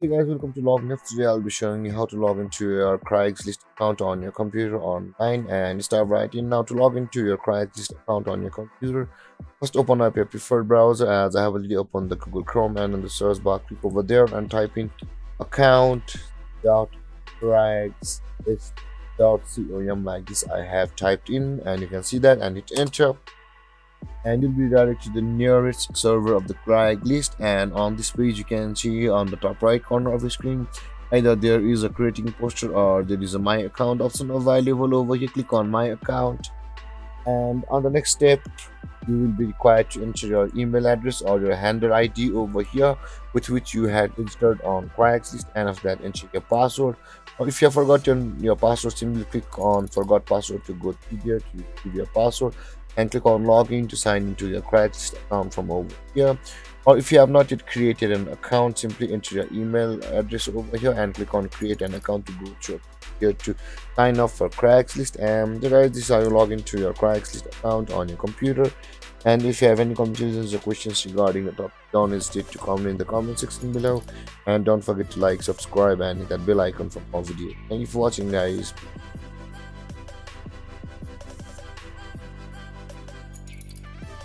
Hey guys, welcome to Login. Today I'll be showing you how to log into your Craigslist account on your computer online and start right in. Now to log into your Craigslist account on your computer, first open up your preferred browser as I have already opened the Google Chrome, and in the search bar click over there and type in account.craigslist.com like this. I have typed in and you can see that and hit enter, and you'll be redirected to the nearest server of the Craigslist. And on this page you can see on the top right corner of the screen either there is a creating poster or there is a my account option available over here. Click on my account, and on the next step you will be required to enter your email address or your handle ID over here with which you had registered on Craigslist, and after that enter your password. Or if you have forgotten your password, simply click on forgot password to go to here to give your password, and click on login to sign into your Craigslist account from over here. Or if you have not yet created an account, simply enter your email address over here and click on create an account to go to here to sign up for Craigslist. And guys, this is how you log into your Craigslist account on your computer. And if you have any confusions or questions regarding the topic, don't hesitate to comment in the comment section below. And don't forget to like, subscribe, and hit that bell icon for more videos. Thank you for watching, guys.